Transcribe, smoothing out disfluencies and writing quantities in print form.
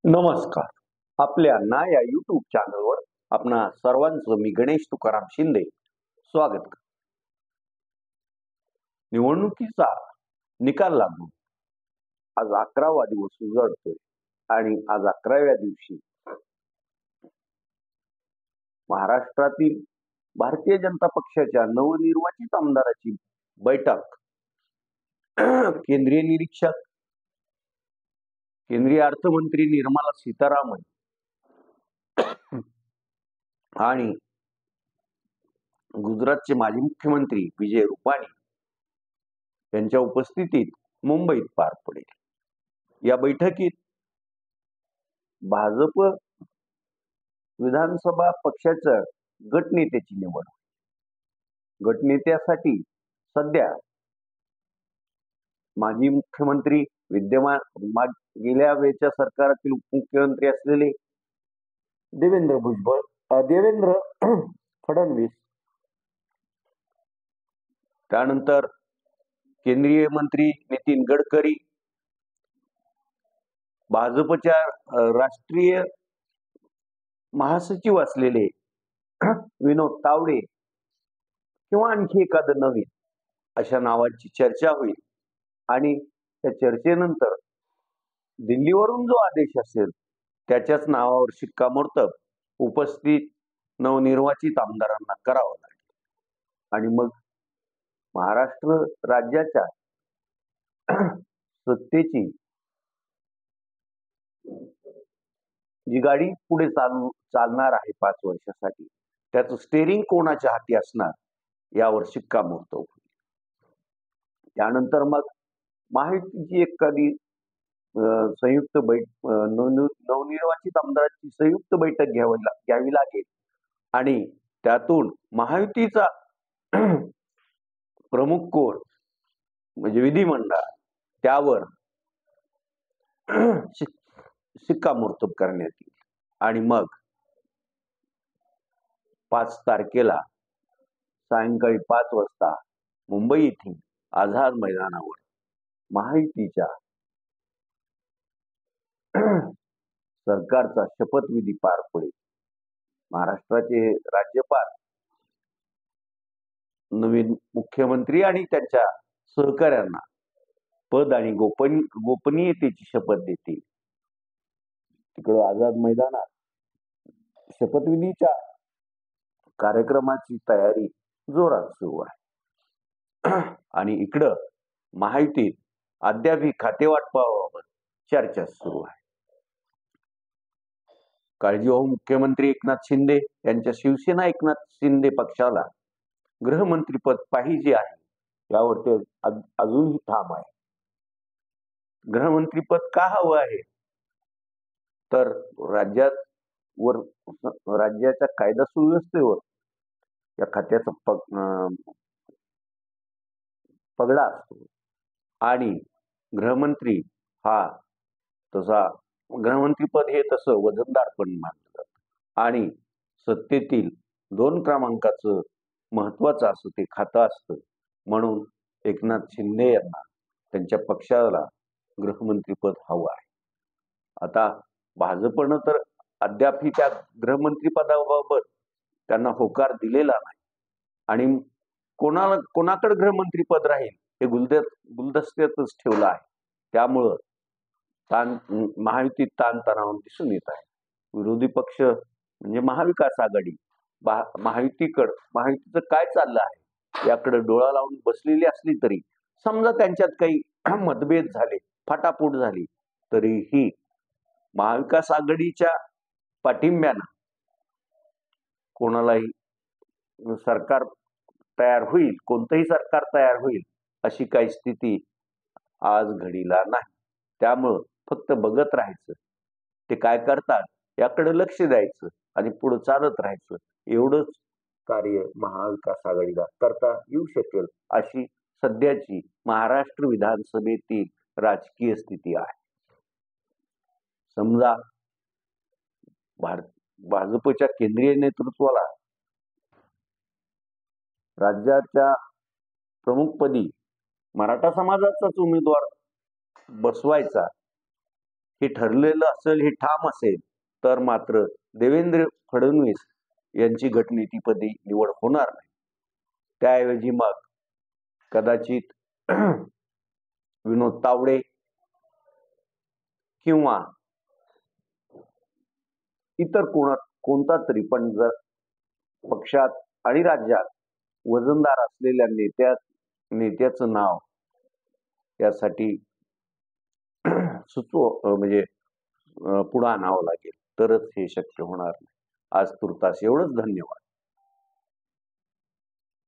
नमस्कार. आपल्या ना या YouTube चॅनलवर आपणा सर्वांचं मी गणेश तुकाराम शिंदे स्वागत करतो. निवडणुकीचा निकाल लागून आज 11वा दिवस उजळतोय आणि आज 11व्या दिवशी महाराष्ट्रातील भारतीय जनता पक्षाच्या नवनिर्वाचित आमदाराची बैठक केंद्रीय निरीक्षक केंद्रीय अर्थमंत्री निर्मला सीतारामन आणि गुजरातचे माजी मुख्यमंत्री विजय रुपाणी यांच्या उपस्थितीत मुंबईत पार पडेल. या बैठकीत भाजप विधानसभा पक्षाच्या गटनेत्याची निवड. गटनेत्यासाठी सध्या माजी मुख्यमंत्री विद्यमान गेल्या वेळच्या सरकारातील उपमुख्यमंत्री असलेले देवेंद्र फडणवीस, त्यानंतर केंद्रीय मंत्री नितीन गडकरी, भाजपच्या राष्ट्रीय महासचिव असलेले विनोद तावडे किंवा आणखी एखादं नवीन अशा नावाची चर्चा होईल आणि त्या चर्चेनंतर दिल्लीवरून जो आदेश असेल त्याच्याच नावावर शिक्कामोर्तब उपस्थित नवनिर्वाचित आमदारांना करावं लागेल आणि मग महाराष्ट्र राज्याच्या सत्तेची जी गाडी पुढे चालणार आहे 5 वर्षासाठी त्याचं स्टेरिंग कोणाच्या हाती असणार यावर शिक्कामोर्तब होईल. त्यानंतर मग महायुतीची एखादी संयुक्त नवनिर्वाचित आमदारांची संयुक्त बैठक घ्यावी लागेल आणि त्यातून महायुतीचा प्रमुख कोण म्हणजे विधिमंडळ त्यावर शिक्कामोर्तब करण्यात येईल आणि मग 5 तारखेला सायंकाळी 5 वाजता मुंबई येथील आझाद मैदानावर महायुतीच्या सरकारचा शपथविधी पार पडेल. महाराष्ट्राचे राज्यपाल, नवीन मुख्यमंत्री आणि त्यांच्या सहकाऱ्यांना पद आणि गोपनीयतेची शपथ देतील. तिकडे आझाद मैदानात शपथविधीच्या कार्यक्रमाची तयारी जोरात सुरू आहे आणि इकडं महायुतीत अद्याप खातेवाटपाबाबत चर्चा सुरू आहे. काळजीवाहू मुख्यमंत्री एकनाथ शिंदे यांच्या शिवसेना एकनाथ शिंदे पक्षाला गृहमंत्रीपद पाहिजे आहे यावर ते अजूनही ठाम आहे. गृहमंत्रीपद का हवं आहे तर राज्याच्या कायदा सुव्यवस्थेवर या खात्याचा पगडा असतो आणि गृहमंत्री गृहमंत्रीपद हे तसं वजनदार पण मानलं जातं आणि सत्तेतील 2 क्रमांकाचं महत्वाचं असं ते खातं असतं. म्हणून एकनाथ शिंदे यांना त्यांच्या पक्षाला गृहमंत्रीपद हवं आहे. आता भाजपनं तर अद्यापही त्या गृहमंत्रीपदाबाबत त्यांना होकार दिलेला नाही आणि कोणाकडे गृहमंत्रीपद राहील हे गुलदस्त्यातच ठेवलं आहे. त्यामुळं महायुतीत ताणतणाव दिसून येत आहे. विरोधी पक्ष म्हणजे महाविकास आघाडी महायुतीचं काय चाललं आहे याकडे डोळा लावून बसलेली असली तरी समजा त्यांच्यात काही मतभेद झाले, फाटाफूट झाली तरीही महाविकास आघाडीच्या पाठिंब्यानं कोणालाही सरकार तयार होईल, कोणतंही सरकार तयार होईल अशी काही स्थिती आज घडीला नाही. त्यामुळं फक्त बघत राहायचं, ते काय करतात याकडे लक्ष द्यायचं आणि पुढे चालत राहायचं एवढंच कार्य महाविकास आघाडीला करता येऊ शकेल अशी सध्याची महाराष्ट्र विधानसभेतील राजकीय स्थिती आहे. समजा भाजपच्या केंद्रीय नेतृत्वाला राज्याच्या प्रमुखपदी मराठा समाजाचाच उमेदवार बसवायचा हे ठरलेलं असेल, हे ठाम असेल, तर मात्र देवेंद्र फडणवीस यांची गटनेतेपदी निवड होणार नाही. त्याऐवजी मग कदाचित विनोद तावडे किंवा इतर कोणता तरी, पण जर पक्षात आणि राज्यात वजनदार असलेल्या नेत्याचं नाव यासाठी म्हणजे पुढे आणावं लागेल, तरच हे शक्य होणार नाही. आज तुर्तास एवढंच. धन्यवाद.